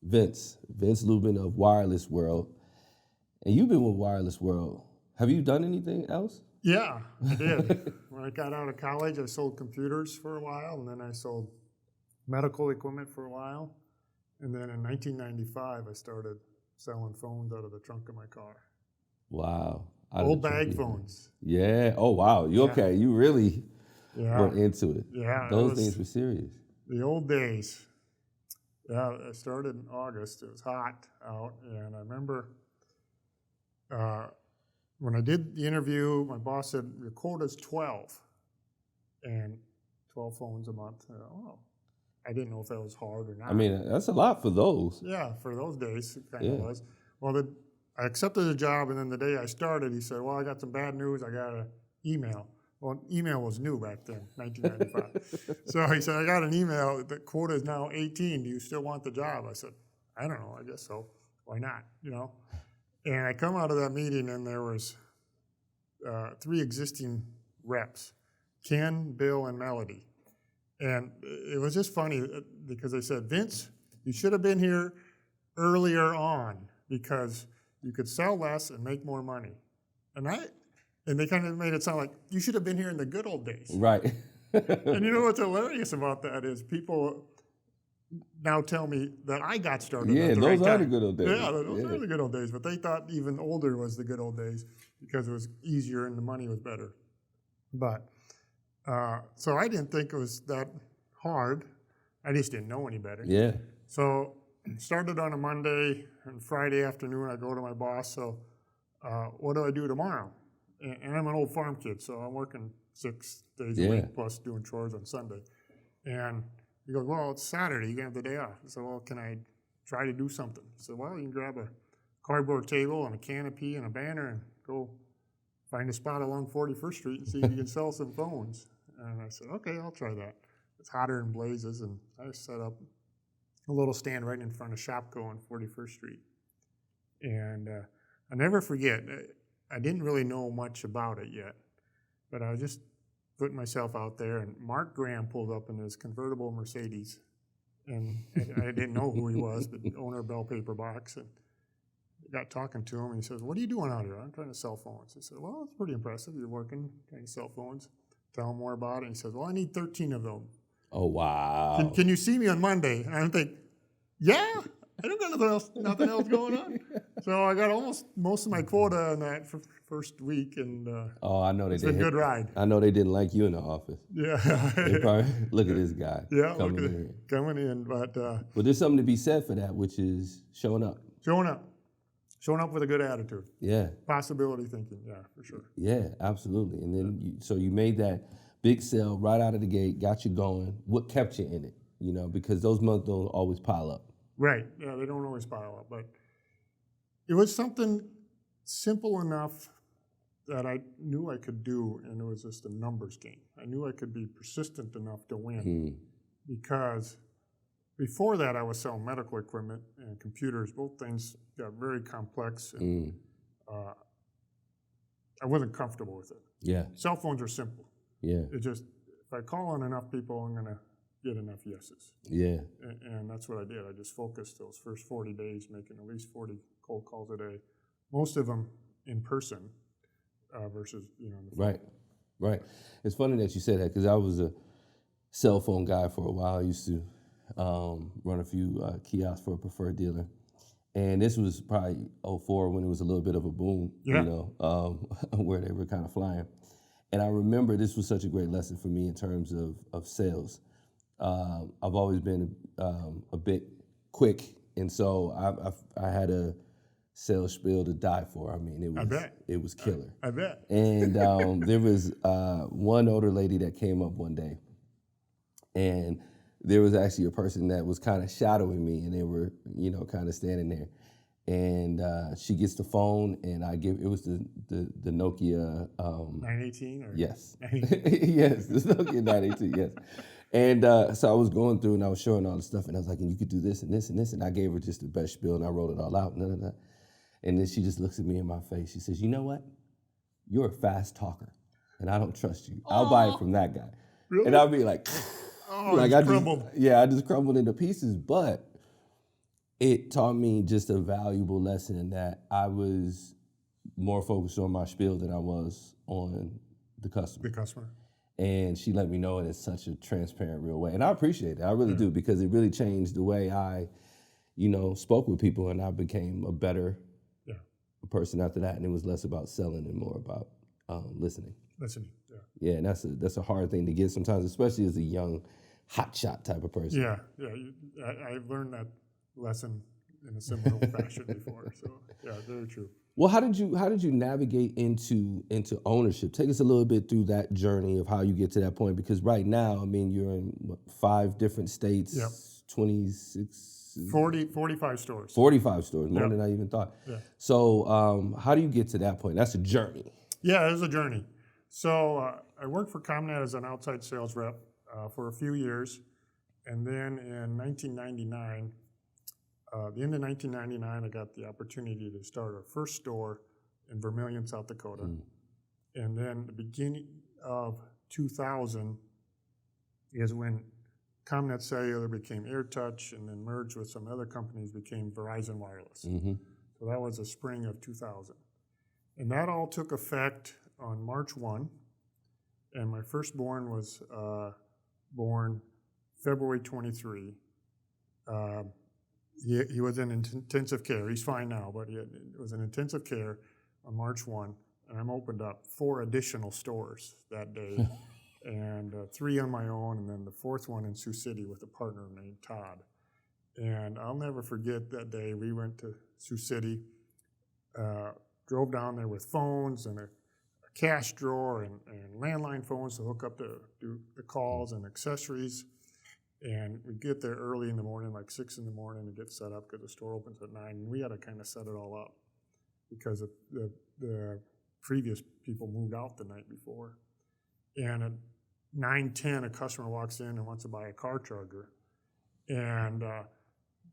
Vince Lubben of Wireless World. And you've been with Wireless World. Have you done anything else? Yeah, I did. When I got out of college, I sold computers for a while, and then I sold medical equipment for a while. And then in 1995, I started selling phones out of the trunk of my car. Wow. Old bag phones. Yeah. Oh, wow. You okay. You really went into it. Yeah. Those things were serious. The old days. Yeah, I started in August. It was hot out, and I remember when I did the interview, my boss said, your quota's 12, and 12 phones a month. I didn't know if that was hard or not. I mean, that's a lot for those. Yeah, for those days, it kind of was. Well, I accepted the job, and then the day I started, he said, well, I got some bad news. I got an email. Well, email was new back then, 1995. So he said, I got an email. The quota is now 18. Do you still want the job? I said, I don't know. I guess so. Why not? And I come out of that meeting, and there was 3 existing reps, Ken, Bill, and Melody. And it was just funny because they said, Vince, you should have been here earlier on because you could sell less and make more money. And they kind of made it sound like you should have been here in the good old days. Right. And you know what's hilarious about that is people now tell me that I got started at the right time. Those are the good old days. Yeah, those are the good old days. But they thought even older was the good old days because it was easier and the money was better. But so I didn't think it was that hard. I just didn't know any better. Yeah. So started on a Monday, and Friday afternoon I go to my boss. So what do I do tomorrow? And I'm an old farm kid, so I'm working 6 days a week plus doing chores on Sunday. And he goes, well, it's Saturday. You can have the day off. I said, well, can I try to do something? He said, well, you can grab a cardboard table and a canopy and a banner and go find a spot along 41st Street and see if you can sell some phones. And I said, okay, I'll try that. It's hotter than blazes, and I set up a little stand right in front of Shopko on 41st Street. And I'll never forget, I didn't really know much about it yet, but I was just putting myself out there, and Mark Graham pulled up in his convertible Mercedes, and I didn't know who he was, but owner of Bell Paper Box, and got talking to him, and he says, what are you doing out here? I'm trying to sell phones. I said, well, it's pretty impressive. You're working, trying to sell phones. Tell him more about it. And he says, well, I need 13 of them. Oh, wow. Can you see me on Monday? And I'm thinking, yeah, I don't got nothing else going on. So I got almost most of my quota in that first week, and I know it's been a good ride. I know they didn't like you in the office. Yeah. They probably, look at this guy coming in. But there's something to be said for that, which is showing up. Showing up with a good attitude. Yeah. Possibility thinking, yeah, for sure. Yeah, absolutely. And then so you made that big sale right out of the gate, got you going. What kept you in it? Because those months don't always pile up. Right. Yeah, they don't always pile up. But it was something simple enough that I knew I could do, and it was just a numbers game. I knew I could be persistent enough to win because before that I was selling medical equipment and computers. Both things got very complex, and I wasn't comfortable with it. Yeah. Cell phones are simple. Yeah. It just, if I call on enough people, I'm going to get enough yeses. Yeah. And that's what I did. I just focused those first 40 days making at least 40 cold calls a day, most of them in person versus, on the phone. Right. It's funny that you said that because I was a cell phone guy for a while. I used to run a few kiosks for a preferred dealer. And this was probably 2004 when it was a little bit of a boom, where they were kind of flying. And I remember this was such a great lesson for me in terms of sales. I've always been a bit quick, and so I had a sales spiel to die for. I mean, it was killer. I bet. And there was one older lady that came up one day, and there was actually a person that was kind of shadowing me, and they were, kind of standing there. And she gets the phone, and it was the Nokia 918 or yes, yes, the Nokia 918, yes. And so I was going through, and I was showing all the stuff, and I was like, and you could do this and this and this, and I gave her just the best spiel, and I wrote it all out, and then she just looks at me in my face. She says, you know what? You're a fast talker, and I don't trust you. I'll buy it from that guy. Really? And I'll be like, like I crumbled. I just crumbled into pieces, but it taught me just a valuable lesson in that I was more focused on my spiel than I was on the customer. The customer. And she let me know in such a transparent, real way. And I appreciate it. I really do, because it really changed the way I, spoke with people, and I became a better person after that. And it was less about selling and more about listening. Listening, Yeah, and that's a hard thing to get sometimes, especially as a young, hotshot type of person. Yeah. I've learned that lesson in a similar fashion before. So yeah, very true. Well, how did you navigate into ownership? Take us a little bit through that journey of how you get to that point, because right now, I mean, you're in 5 different states, 45 stores. 45 stores, more than I even thought. Yeah. So how do you get to that point? That's a journey. Yeah, it was a journey. So I worked for ComNet as an outside sales rep for a few years, and then in 1999, the end of 1999, I got the opportunity to start our first store in Vermillion, South Dakota. And then the beginning of 2000 is when ComNet Cellular became AirTouch, and then merged with some other companies, became Verizon Wireless. So that was the spring of 2000. And that all took effect on March 1. And my firstborn was born February 23. He was in intensive care. He's fine now, but it was in intensive care on March 1. And I opened up 4 additional stores that day, and 3 on my own, and then the 4th one in Sioux City with a partner named Todd. And I'll never forget that day. We went to Sioux City, drove down there with phones and a cash drawer and landline phones to hook up to do the calls and accessories. And we get there early in the morning, like 6 in the morning, to get set up because the store opens at 9. And we had to kind of set it all up because the previous people moved out the night before. And at 9:10, a customer walks in and wants to buy a car charger, and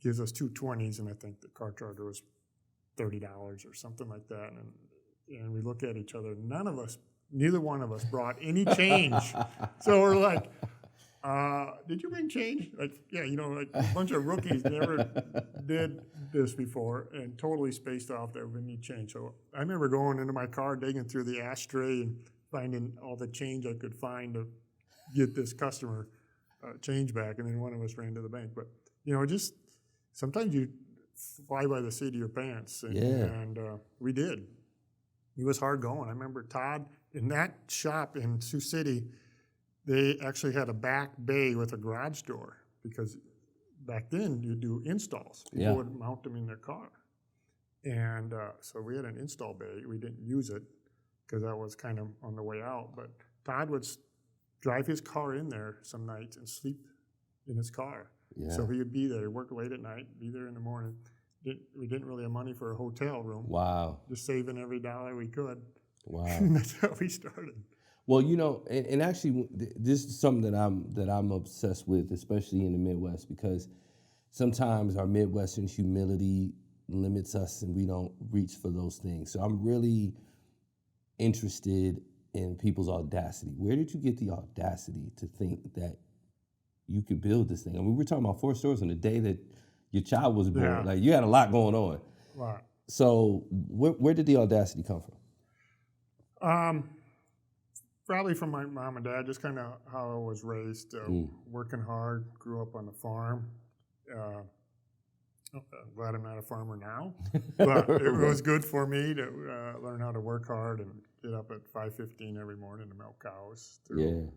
gives us 2 20s, and I think the car charger was $30 or something like that. And we look at each other. Neither one of us brought any change. So we're like, did you bring change? Like, yeah, like a bunch of rookies never did this before, and totally spaced off that we need change. So I remember going into my car, digging through the ashtray and finding all the change I could find to get this customer change back. And then one of us ran to the bank. But, just sometimes you fly by the seat of your pants. And we did. It was hard going. I remember Todd, in that shop in Sioux City, they actually had a back bay with a garage door, because back then you do installs. People would mount them in their car. And so we had an install bay. We didn't use it because that was kind of on the way out. But Todd would drive his car in there some nights and sleep in his car. Yeah. So he would be there, work late at night, be there in the morning. We didn't really have money for a hotel room. Wow. Just saving every dollar we could. Wow. And that's how we started. Well, and actually, this is something that I'm obsessed with, especially in the Midwest, because sometimes our Midwestern humility limits us and we don't reach for those things. So I'm really interested in people's audacity. Where did you get the audacity to think that you could build this thing? I mean, we're talking about 4 stores on the day that your child was born. Yeah. Like, you had a lot going on. Right. So where did the audacity come from? Probably from my mom and dad, just kind of how I was raised, working hard, grew up on the farm. I'm glad I'm not a farmer now, but it was good for me to learn how to work hard and get up at 5:15 every morning to milk cows through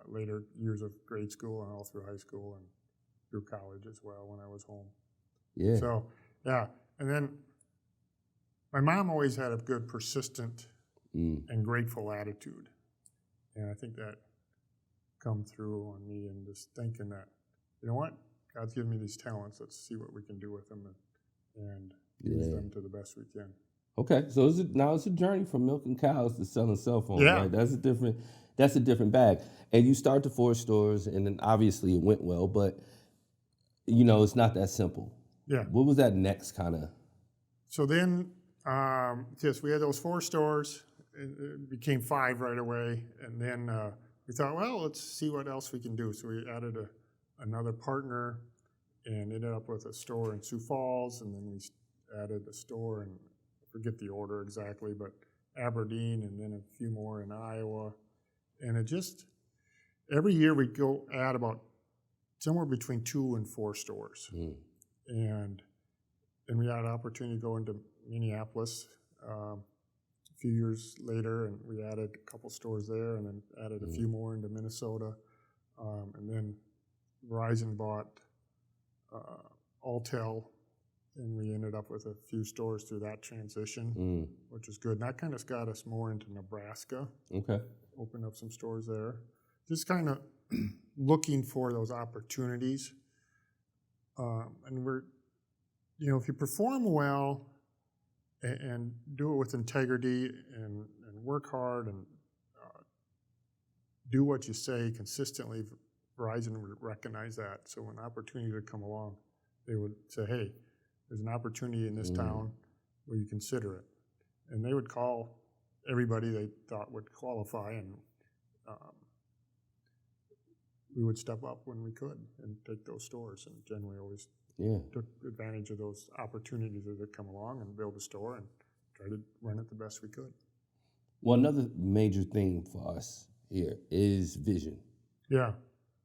later years of grade school and all through high school and through college as well when I was home. Yeah. So, and then my mom always had a good, persistent and grateful attitude. And I think that come through on me, and just thinking that, you know what, God's given me these talents. Let's see what we can do with them and use them to the best we can. Okay, so it's a journey from milking cows to selling cell phones. Yeah. Right? That's a different bag. And you start the 4 stores, and then obviously it went well, but it's not that simple. Yeah. What was that next kind of? So then, we had those 4 stores. It became 5 right away, and then we thought, well, let's see what else we can do. So we added another partner and ended up with a store in Sioux Falls, and then we added a store in, I forget the order exactly, but Aberdeen, and then a few more in Iowa. And it just, every year we go add about somewhere between 2 and 4 stores. And then we had an opportunity to go into Minneapolis a few years later, and we added a couple stores there, and then added a few more into Minnesota. And then Verizon bought Alltel, and we ended up with a few stores through that transition, which is good. And that kind of got us more into Nebraska. Okay. Opened up some stores there. Just kind of looking for those opportunities. And we're, if you perform well and do it with integrity and work hard and do what you say consistently, Verizon would recognize that. So when opportunity would come along, they would say, hey, there's an opportunity in this town, will you consider it? And they would call everybody they thought would qualify, and we would step up when we could and take those stores, and generally always took advantage of those opportunities as they come along and build a store and try to run it the best we could. Well, another major thing for us here is vision. Yeah.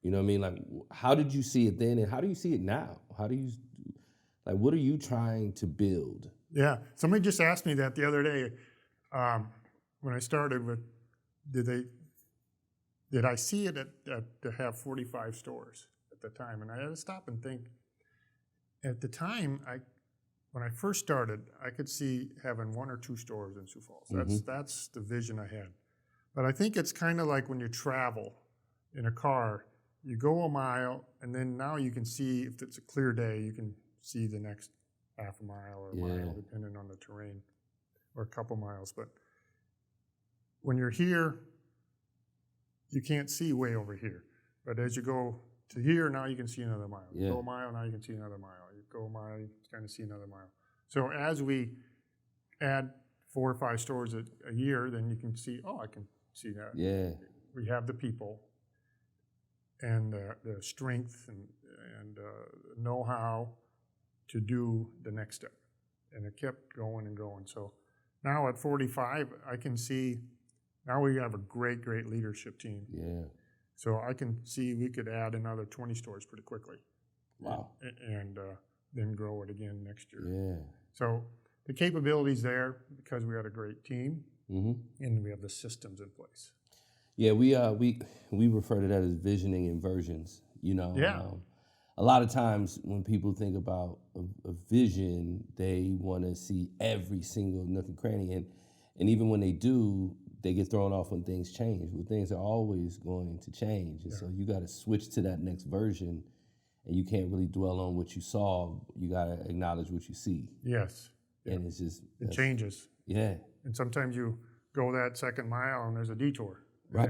You know what I mean? Like, how did you see it then, and how do you see it now? How do you, like, what are you trying to build? Yeah. Somebody just asked me that the other day when I started with, did I see it to have 45 stores at the time? And I had to stop and think. At the time, when I first started, I could see having 1 or 2 stores in Sioux Falls. That's the vision I had. But I think it's kind of like when you travel in a car, you go a mile, and then now you can see, if it's a clear day, you can see the next half a mile or a mile, depending on the terrain, or a couple miles. But when you're here, you can't see way over here. But as you go to here, now you can see another mile. You go a mile, now you can see another mile. You go a mile, you kind of see another mile. So as we add 4 or 5 stores a year, then you can see, I can see that. Yeah. We have the people and the strength and know-how to do the next step. And it kept going and going. So now at 45, I can see, now we have a great, great leadership team. Yeah. So I can see we could add another 20 stores pretty quickly. Wow. And then grow it again next year. Yeah. So the capability's there because we had a great team, and we have the systems in place. Yeah, we refer to that as visioning and versions. A lot of times when people think about a vision, they want to see every single nook and cranny, and even when they do, they get thrown off when things change. Well, things are always going to change, and so you got to switch to that next version, and you can't really dwell on what you saw. You got to acknowledge what you see. Yes. And it's just it changes. Yeah. And sometimes you go that second mile and there's a detour, right?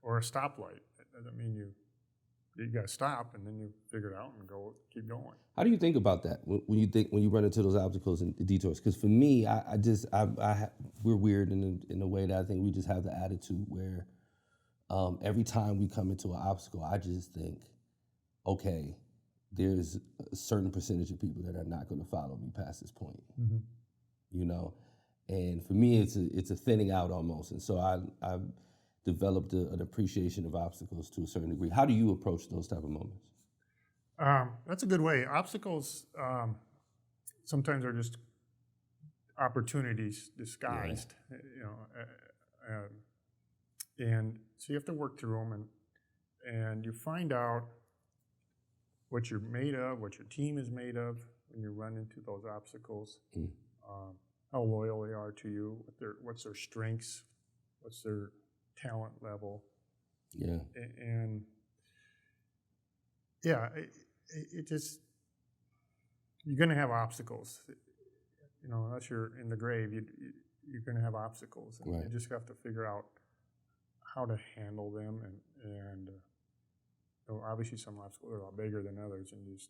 Or a stoplight. That doesn't mean you got to stop, and then you figure it out and keep going. How do you think about that when you run into those obstacles and the detours? Because for me, we're weird in the way that I think we just have the attitude where every time we come into an obstacle, I just think, okay, there's a certain percentage of people that are not going to follow me past this point, And for me, it's a thinning out almost, and so I've developed an appreciation of obstacles to a certain degree. How do you approach those type of moments? That's a good way. Obstacles sometimes are just opportunities disguised, and so you have to work through them, and you find out what you're made of, what your team is made of when you run into those obstacles, how loyal they are to you, what's their strengths, what's their talent level. Yeah. And it just, you're going to have obstacles. Unless you're in the grave, you're going to have obstacles. And you just have to figure out how to handle them. And obviously some obstacles are a lot bigger than others, and you just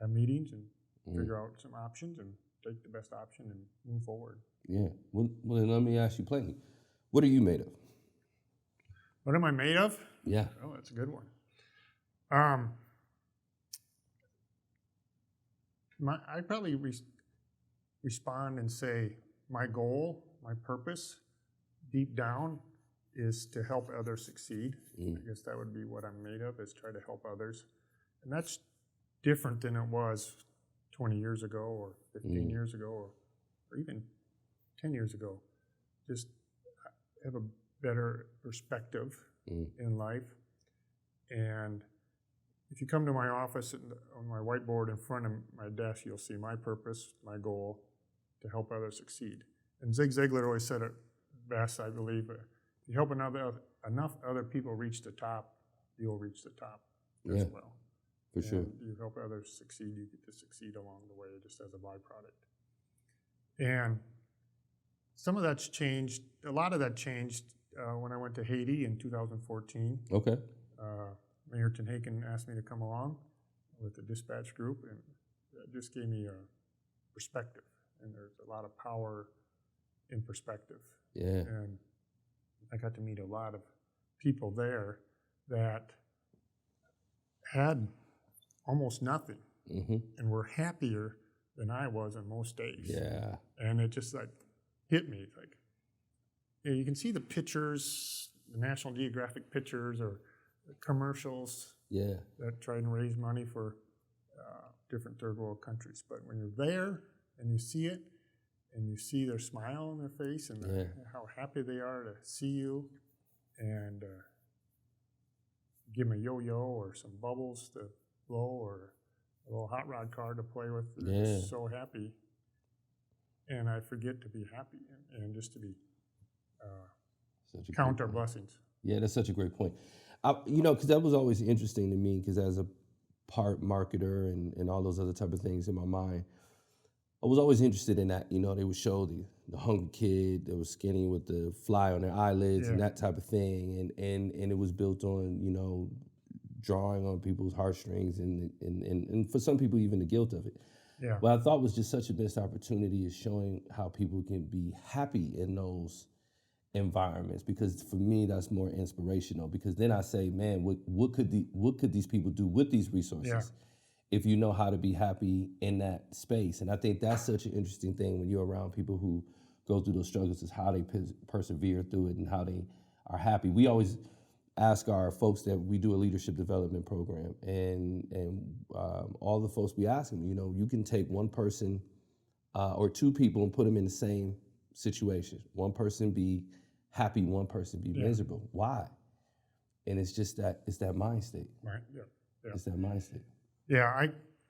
have meetings and figure out some options and take the best option and move forward. Yeah. Well, then let me ask you plainly, what are you made of? What am I made of? Yeah. Oh, that's a good one. Um, I probably respond and say my goal, my purpose, deep down, is to help others succeed. I guess that would be what I'm made of, is try to help others. And that's different than it was 20 years ago or 15 years ago or even 10 years ago. Just have a better perspective in life. And if you come to my office on my whiteboard in front of my desk, you'll see my purpose, my goal, to help others succeed. And Zig Ziglar always said it best, I believe. If you help enough other people reach the top, you'll reach the top as well. For sure. You help others succeed, you get to succeed along the way just as a byproduct. And some of that's changed. A lot of that changed when I went to Haiti in 2014. Okay. Mayor Tenhaken asked me to come along with the dispatch group, and that just gave me a perspective. And there's a lot of power in perspective. Yeah. And I got to meet a lot of people there that had almost nothing and were happier than I was on most days. Yeah. And it just like hit me. Like, you can see the pictures, the National Geographic pictures or the commercials that try and raise money for different third world countries. But when you're there and you see it, and you see their smile on their face and how happy they are to see you, and give them a yo-yo or some bubbles to blow or a little hot rod car to play with. They're so happy. And I forget to be happy and just to be count our blessings. Yeah, that's such a great point. Because that was always interesting to me, because as a part marketer and all those other type of things in my mind, I was always interested in that. They would show the hungry kid that was skinny with the fly on their eyelids and that type of thing. And it was built on, drawing on people's heartstrings and for some people, even the guilt of it. Yeah. What I thought was just such a missed opportunity is showing how people can be happy in those environments, because for me, that's more inspirational, because then I say, man, what could these people do with these resources? If you know how to be happy in that space. And I think that's such an interesting thing when you're around people who go through those struggles, is how they persevere through it and how they are happy. We always ask our folks that we do a leadership development program, and all the folks, we ask them, you can take one person or two people and put them in the same situation. One person be happy, one person be miserable. Why? And it's just it's that mind state. Right, yeah. It's that mind state. Yeah,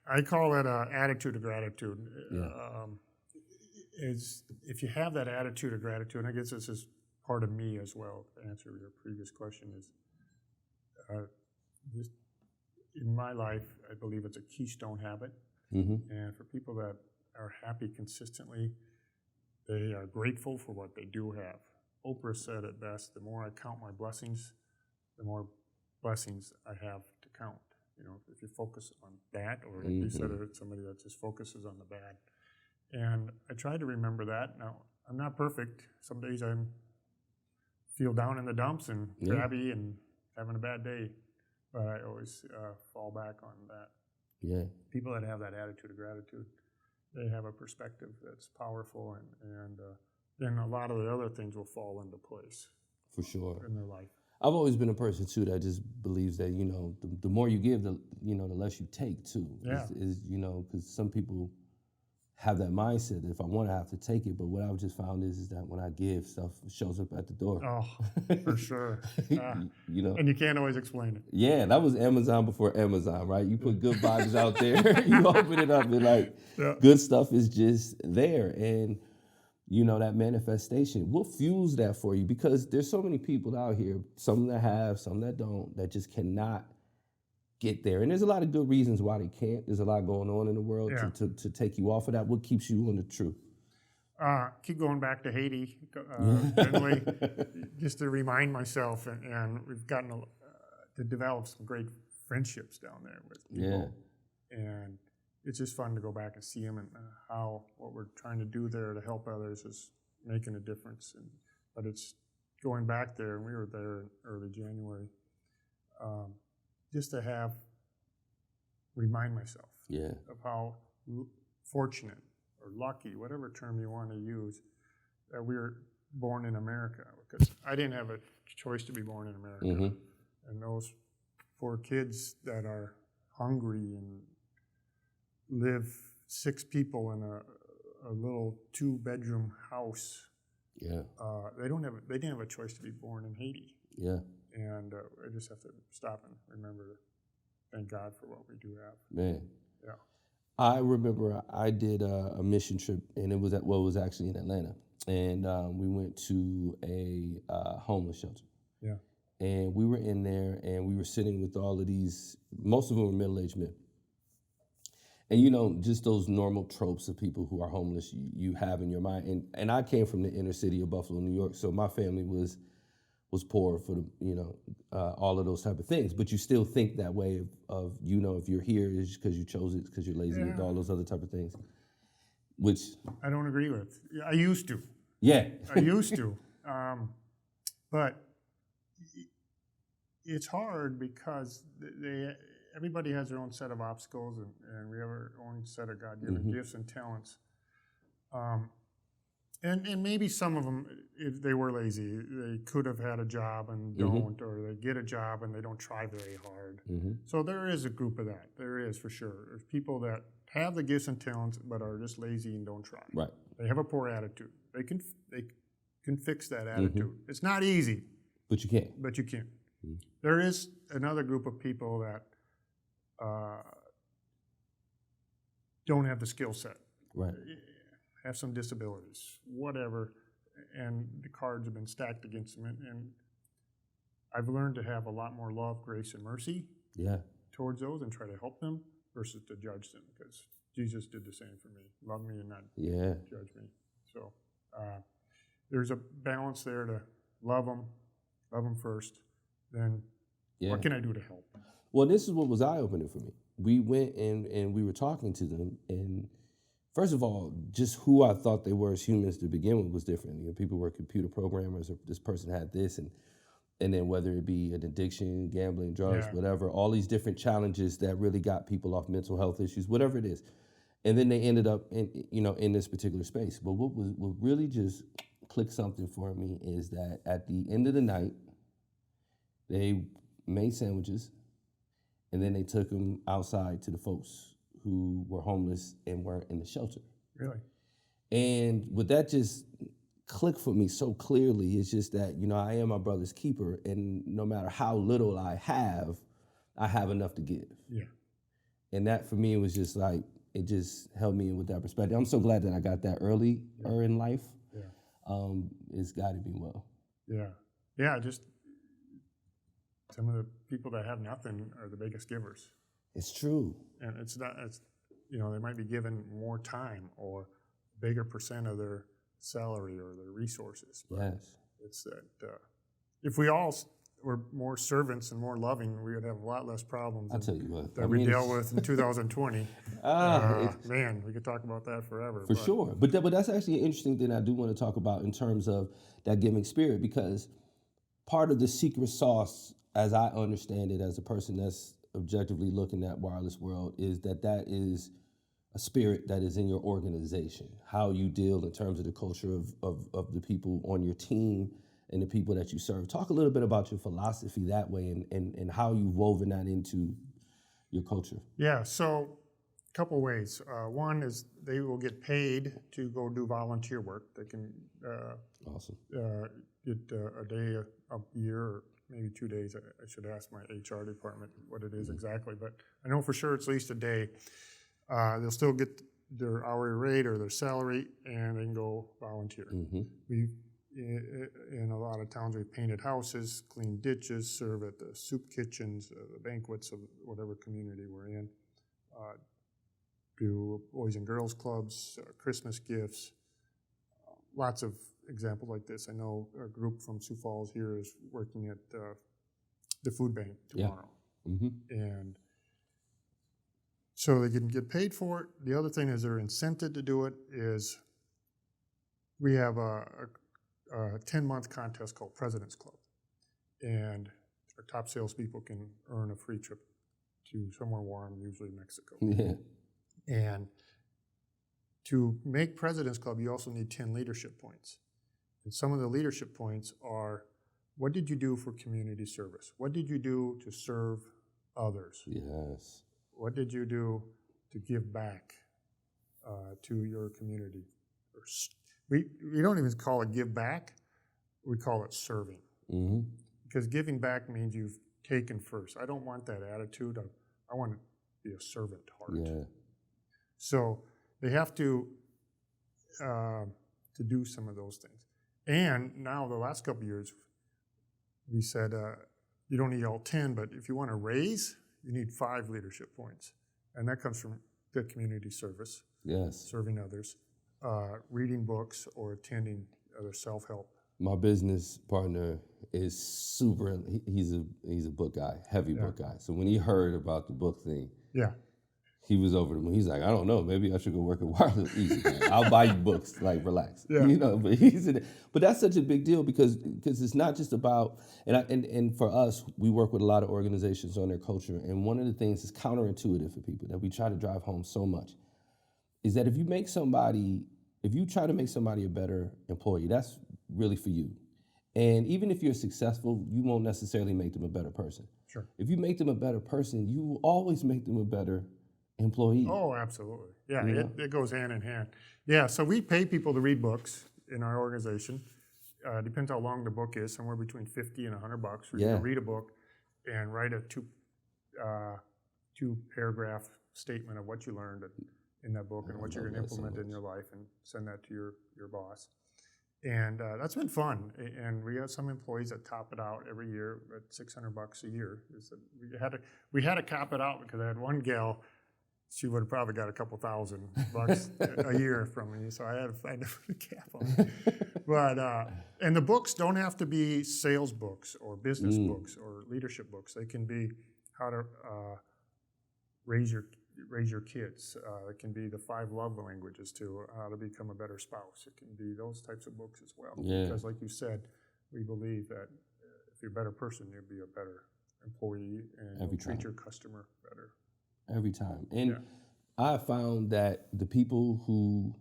I call it attitude of gratitude. Is if you have that attitude of gratitude, and I guess this is part of me as well, to answer your previous question, is just in my life, I believe it's a keystone habit. And for people that are happy consistently, they are grateful for what they do have. Oprah said it best: the more I count my blessings, the more blessings I have to count. If you focus on that, or you said it, somebody that just focuses on the bad. And I try to remember that. Now, I'm not perfect. Some days I feel down in the dumps and crabby and having a bad day, but I always fall back on that. Yeah. People that have that attitude of gratitude, they have a perspective that's powerful, and then a lot of the other things will fall into place. For sure. In their life. I've always been a person too that just believes that the more you give, the less you take too. Yeah. Because some people have that mindset that if I want, I have to take it. But what I've just found is that when I give, stuff shows up at the door. Oh, for sure. And you can't always explain it. Yeah, that was Amazon before Amazon, right? You put good vibes out there, you open it up, and good stuff is just there, and that manifestation, what fuels that for you? Because there's so many people out here, some that have, some that don't, that just cannot get there. And there's a lot of good reasons why they can't. There's a lot going on in the world to take you off of that. What keeps you on the truth? Keep going back to Haiti, generally, just to remind myself, and we've gotten to develop some great friendships down there with people. And it's just fun to go back and see them, and how what we're trying to do there to help others is making a difference. But it's going back there, and we were there in early January, just to have remind myself Yeah. of how fortunate or lucky, whatever term you want to use, that we were born in America. Because I didn't have a choice to be born in America. Mm-hmm. And those poor kids that are hungry and live 6 people in a little 2-bedroom house. Yeah. They didn't have a choice to be born in Haiti. Yeah. And I just have to stop and remember to thank God for what we do have. Man. Yeah. I remember I did a mission trip, and it was actually in Atlanta, and we went to a homeless shelter. Yeah. And we were in there, and we were sitting with all of these. Most of them were middle-aged men. And just those normal tropes of people who are homeless you have in your mind. And I came from the inner city of Buffalo, New York, so my family was poor for the all of those type of things. But you still think that way of if you're here is because you chose it, because you're lazy, and all those other type of things. Which I don't agree with. I used to. Yeah. I used to. But it's hard because everybody has their own set of obstacles, and we have our own set of God-given gifts and talents. And maybe some of them, if they were lazy, they could have had a job and don't, or they get a job and they don't try very hard. So there is a group of that. There is, for sure. There's people that have the gifts and talents but are just lazy and don't try. Right. They have a poor attitude. They can fix that attitude. It's not easy. But you can. But you can. There is another group of people that don't have the skill set. Right. Have some disabilities, whatever, and the cards have been stacked against them. And I've learned to have a lot more love, grace, and mercy towards those and try to help them versus to judge them, because Jesus did the same for me. Love me and not judge me. So there's a balance there to love them first, then what can I do to help? Well, this is what was eye-opening for me. We went and we were talking to them, and first of all, just who I thought they were as humans to begin with was different. People were computer programmers, or this person had this, and then whether it be an addiction, gambling, drugs, whatever, all these different challenges that really got people off mental health issues, whatever it is. And then they ended up in this particular space. But what really just clicked something for me is that at the end of the night, they made sandwiches, and then they took them outside to the folks who were homeless and weren't in the shelter. Really? And what that just clicked for me so clearly is just that, I am my brother's keeper, and no matter how little I have enough to give. Yeah. And that for me was just like, it just held me in with that perspective. I'm so glad that I got that earlier in life. Yeah. It's guided me well. Yeah. Yeah, just some of the people that have nothing are the biggest givers. It's true. And they might be given more time or a bigger percent of their salary or their resources. But it's that if we all were more servants and more loving, we would have a lot less problems. I'll tell you what. That we dealt with in 2020. Man, we could talk about that forever. For sure. But that's actually an interesting thing I do want to talk about in terms of that giving spirit, because part of the secret sauce, as I understand it, as a person that's objectively looking at wireless world, is that is a spirit that is in your organization, how you deal in terms of the culture of the people on your team and the people that you serve. Talk a little bit about your philosophy that way and how you've woven that into your culture. Yeah, so a couple ways. One is they will get paid to go do volunteer work. They can awesome. Get a day a year, or maybe 2 days. I should ask my HR department what it is exactly, but I know for sure it's at least a day. They'll still get their hourly rate or their salary, and they can go volunteer. In a lot of towns, we've painted houses, cleaned ditches, serve at the soup kitchens, the banquets of whatever community we're in, do Boys and Girls Clubs, Christmas gifts, lots of examples like this. I know a group from Sioux Falls here is working at the food bank tomorrow. And so they can get paid for it. The other thing is they're incented to do it is we have a 10-month contest called President's Club. And our top salespeople can earn a free trip to somewhere warm, usually Mexico. Yeah. And to make President's Club, you also need 10 leadership points. And some of the leadership points are, what did you do for community service? What did you do to serve others? Yes. What did you do to give back to your community? We don't even call it give back. We call it serving. Mm-hmm. Because giving back means you've taken first. I don't want that attitude. I want to be a servant heart. Yeah. So they have to do some of those things. And now the last couple of years, we said you don't need all 10, but if you want to raise, you need 5 leadership points. And that comes from good community service, Yes. serving others, reading books, or attending other self-help. My business partner is super. He's a book guy, heavy book guy. So when he heard about the book thing, Yeah. he was over the moon. He's like, I don't know, maybe I should go work at Wireless. Easy, man. I'll buy you books, like relax. Yeah. You know, but that's such a big deal because it's not just about and for us, we work with a lot of organizations on their culture, and one of the things that's counterintuitive for people that we try to drive home so much is that if you try to make somebody a better employee, that's really for you. And even if you're successful, you won't necessarily make them a better person. Sure. If you make them a better person, you will always make them a better employee. Oh, absolutely. Yeah, You know? it goes hand in hand. Yeah, so we pay people to read books in our organization. Depends how long the book is, somewhere between $50 and $100 for you Yeah. to read a book and write a two-paragraph statement of what you learned in that book and what you're going to implement in your life and send that to your boss. And that's been fun. And we have some employees that top it out every year at $600 a year. We had to cap it out because I had one gal. She would have probably got a couple $1,000 a year from me, so I had to find a cap on it. But and the books don't have to be sales books or business books or leadership books. They can be how to raise your kids. It can be the 5 love languages to how to become a better spouse. It can be those types of books as well. Yeah. Because, like you said, we believe that if you're a better person, you'll be a better employee and you'll treat your customer better. Every time. And I found that the people who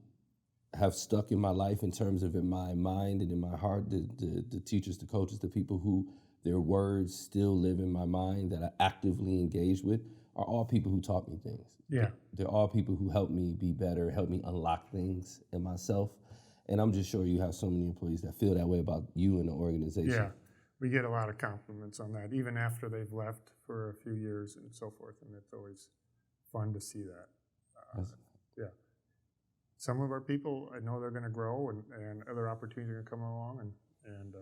have stuck in my life in terms of in my mind and in my heart, the teachers, the coaches, the people who their words still live in my mind that I actively engage with are all people who taught me things. Yeah. They're all people who helped me be better, helped me unlock things in myself. And I'm just sure you have so many employees that feel that way about you and the organization. Yeah. We get a lot of compliments on that, even after they've left for a few years and so forth, and it's always fun to see that. Yeah. Some of our people, I know they're going to grow, and other opportunities are going to come along, and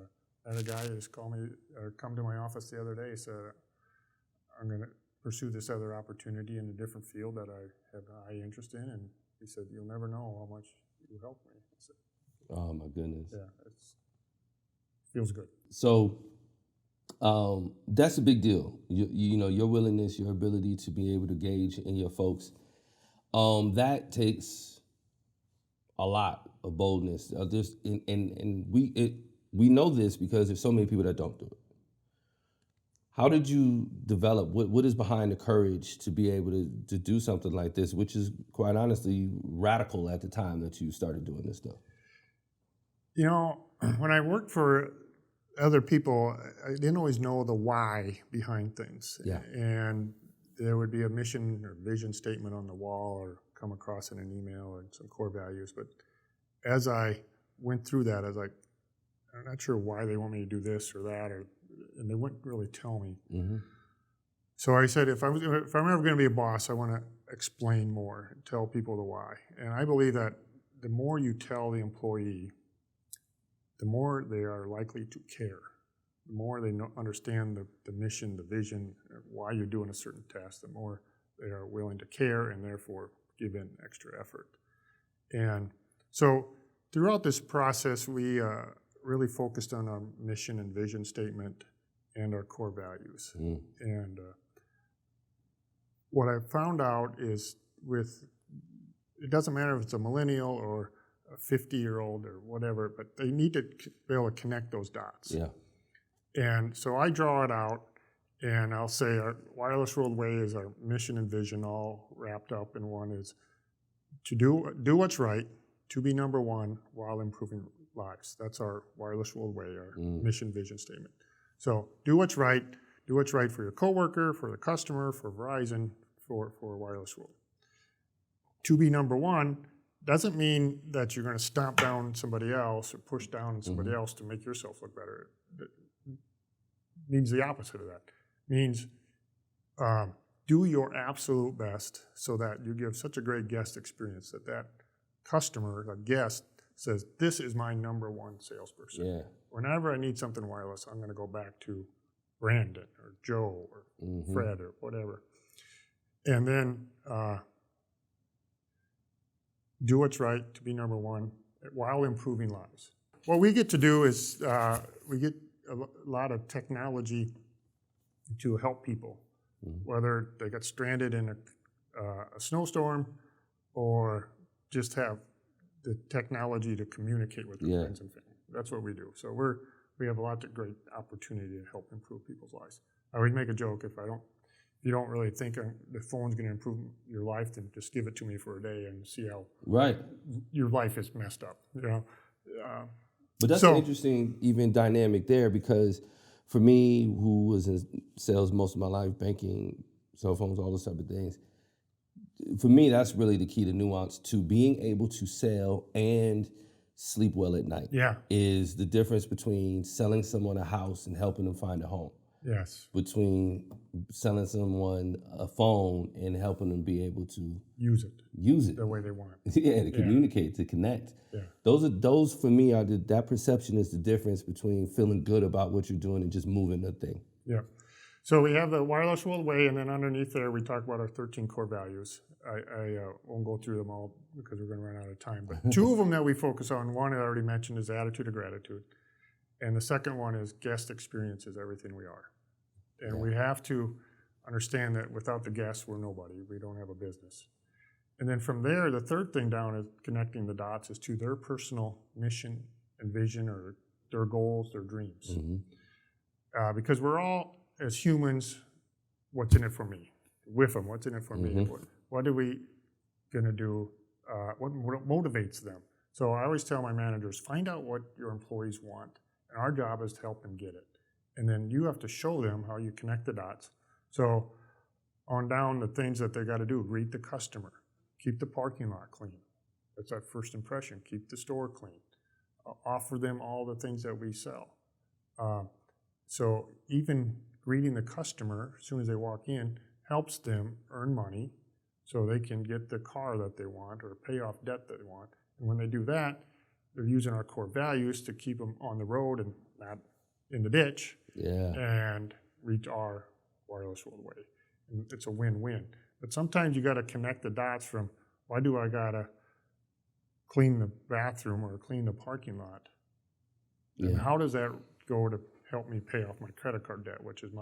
another guy just called me, or come to my office the other day, said, I'm going to pursue this other opportunity in a different field that I have a high interest in, and he said, you'll never know how much you helped me. I said, oh my goodness. Yeah, it feels good. So that's a big deal. You know, your willingness, your ability to be able to gauge in your folks, that takes a lot of boldness. And we know this because there's so many people that don't do it. How did you develop, what is behind the courage to be able to do something like this, which is quite honestly radical at the time that you started doing this stuff? You know, when I worked for other people, I didn't always know the why behind things. Yeah. And there would be a mission or vision statement on the wall or come across in an email and some core values. But as I went through that, I was like, I'm not sure why they want me to do this or that, and they wouldn't really tell me. Mm-hmm. So I said, if I'm ever going to be a boss, I want to explain more and tell people the why. And I believe that the more you tell the employee, the more they are likely to care. The more they understand the mission, the vision, why you're doing a certain task, the more they are willing to care and therefore give in extra effort. And so throughout this process, we really focused on our mission and vision statement and our core values. Mm. And what I found out is it doesn't matter if it's a millennial or a 50-year-old or whatever, but they need to be able to connect those dots. Yeah. And so I draw it out, And I'll say our Wireless World Way is our mission and vision all wrapped up in one is to do what's right, to be number one while improving lives. That's our Wireless World Way, our mission vision statement. So do what's right for your coworker, for the customer, for Verizon, for Wireless World. To be number one doesn't mean that you're going to stomp down somebody else or push down somebody else to make yourself look better. It means the opposite of that. It means do your absolute best so that you give such a great guest experience that customer, the guest, says, this is my number one salesperson. Yeah. Whenever I need something wireless, I'm going to go back to Brandon or Joe or Fred or whatever. And then do what's right to be number one while improving lives. What we get to do is we get a lot of technology to help people, whether they got stranded in a snowstorm or just have the technology to communicate with their friends and family. That's what we do. So we have a lot of great opportunity to help improve people's lives. I always make a joke, if you don't really think the phone's going to improve your life, then just give it to me for a day and see how your life is messed up. But that's an interesting even dynamic there, because for me, who was in sales most of my life, banking, cell phones, all those type of things, for me, that's really the key to nuance to being able to sell and sleep well at night. Yeah. Is the difference between selling someone a house and helping them find a home. Yes. Between selling someone a phone and helping them be able to use it the way they want. To communicate, to connect. Yeah. Those for me are that perception is the difference between feeling good about what you're doing and just moving the thing. Yeah. So we have the Wireless World Way, and then underneath there we talk about our 13 core values. I won't go through them all because we're going to run out of time. But two of them that we focus on, one I already mentioned is attitude of gratitude. And the second one is guest experience is everything we are. And we have to understand that without the guests, we're nobody. We don't have a business. And then from there, the third thing down is connecting the dots is to their personal mission and vision or their goals, their dreams. Because we're all, as humans, what's in it for me? With them, what's in it for me? What are we going to do? What motivates them? So I always tell my managers, find out what your employees want. And our job is to help them get it. And then you have to show them how you connect the dots. So on down the things that they got to do, greet the customer, keep the parking lot clean. That's that first impression. Keep the store clean. Offer them all the things that we sell. So even greeting the customer as soon as they walk in helps them earn money so they can get the car that they want or pay off debt that they want. And when they do that, they're using our core values to keep them on the road and not in the ditch and reach our Wireless World Way. And it's a win-win. But sometimes you got to connect the dots from why do I got to clean the bathroom or clean the parking lot? And how does that go to help me pay off my credit card debt, which is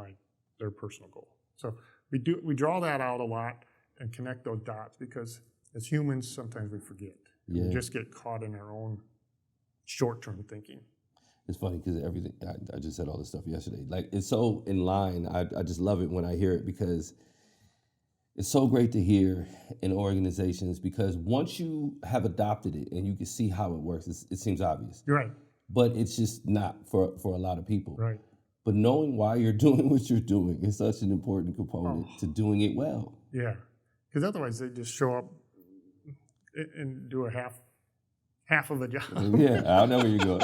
their personal goal? So we draw that out a lot and connect those dots because as humans, sometimes we forget. We just get caught in our own short-term thinking. It's funny because everything, I just said all this stuff yesterday. Like, it's so in line. I just love it when I hear it because it's so great to hear in organizations because once you have adopted it and you can see how it works, it seems obvious. You're right. But it's just not for a lot of people. Right. But knowing why you're doing what you're doing is such an important component to doing it well. Yeah. Because otherwise they just show up and do a half of a job. Yeah, I know where you're going.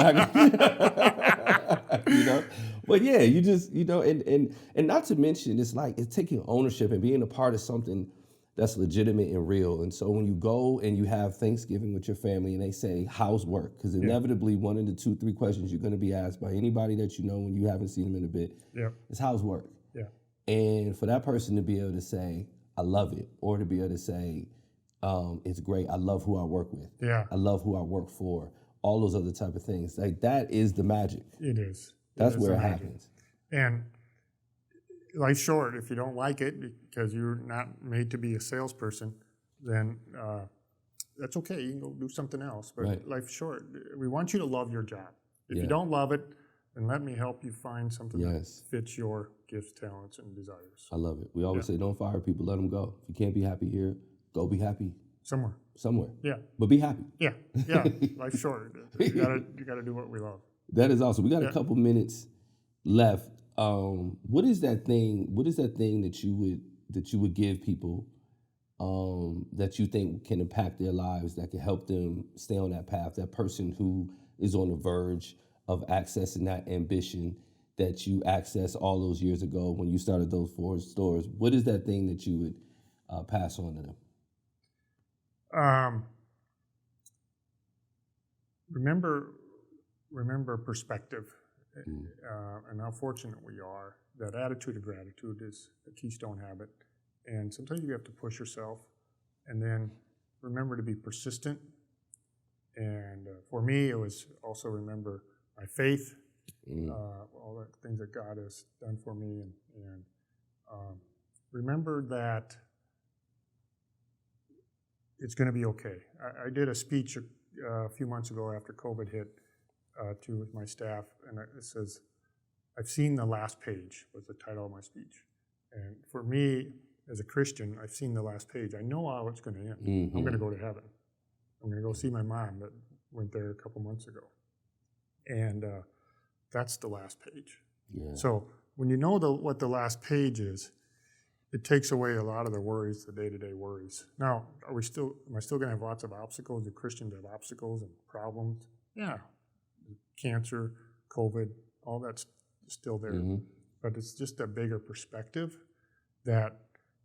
But yeah, you just, and not to mention, it's like it's taking ownership and being a part of something that's legitimate and real. And so when you go and you have Thanksgiving with your family and they say, how's work? Because inevitably one of the 2-3 questions you're going to be asked by anybody that you know when you haven't seen them in a bit is how's work? Yeah. And for that person to be able to say, I love it, or to be able to say, it's great. I love who I work with. Yeah. I love who I work for. All those other type of things. Like that is the magic. It is. That's where it happens. And life's short. If you don't like it because you're not made to be a salesperson, then that's okay. You can go do something else. But life's short. We want you to love your job. If you don't love it, and let me help you find something Yes. that fits your gifts, talents, and desires. I love it. We always say, don't fire people, let them go. If you can't be happy here, go be happy somewhere. Yeah. But be happy. Yeah. Life's short. You gotta do what we love. That is awesome. We got a couple minutes left. What is that thing? What is that thing that you would give people that you think can impact their lives, that can help them stay on that path? That person who is on the verge of accessing that ambition that you accessed all those years ago when you started those 4 stores. What is that thing that you would pass on to them? Remember perspective, and how fortunate we are. That attitude of gratitude is a keystone habit, and sometimes you have to push yourself, and then remember to be persistent. And for me, it was also remember my faith, all the things that God has done for me, and remember that it's going to be okay. I did a speech a few months ago after COVID hit to my staff, and it says, "I've seen the last page," was the title of my speech. And for me, as a Christian, I've seen the last page. I know how it's going to end. Mm-hmm. I'm going to go to heaven. I'm going to go see my mom that went there a couple months ago. And that's the last page. Yeah. So when you know what the last page is, it takes away a lot of the worries, the day-to-day worries. Now, am I still going to have lots of obstacles? Do Christians have obstacles and problems? Yeah. Cancer, COVID, all that's still there. Mm-hmm. But it's just a bigger perspective that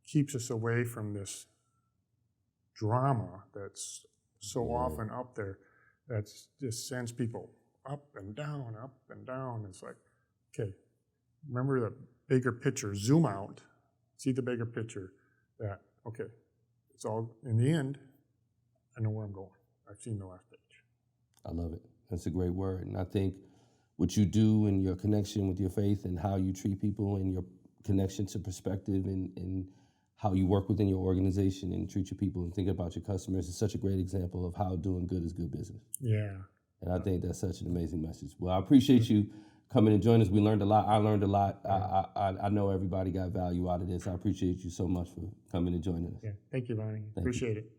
keeps us away from this drama that's so often up there that just sends people up and down, up and down. It's like, okay, remember the bigger picture, zoom out, see the bigger picture that, okay, it's all, in the end, I know where I'm going. I've seen the last page. I love it. That's a great word. And I think what you do and your connection with your faith and how you treat people and your connection to perspective and how you work within your organization and treat your people and think about your customers is such a great example of how doing good is good business. Yeah. And I think that's such an amazing message. Well, I appreciate you coming and joining us. We learned a lot. I learned a lot. I know everybody got value out of this. I appreciate you so much for coming and joining us. Yeah. Thank you, Bonnie. Appreciate it.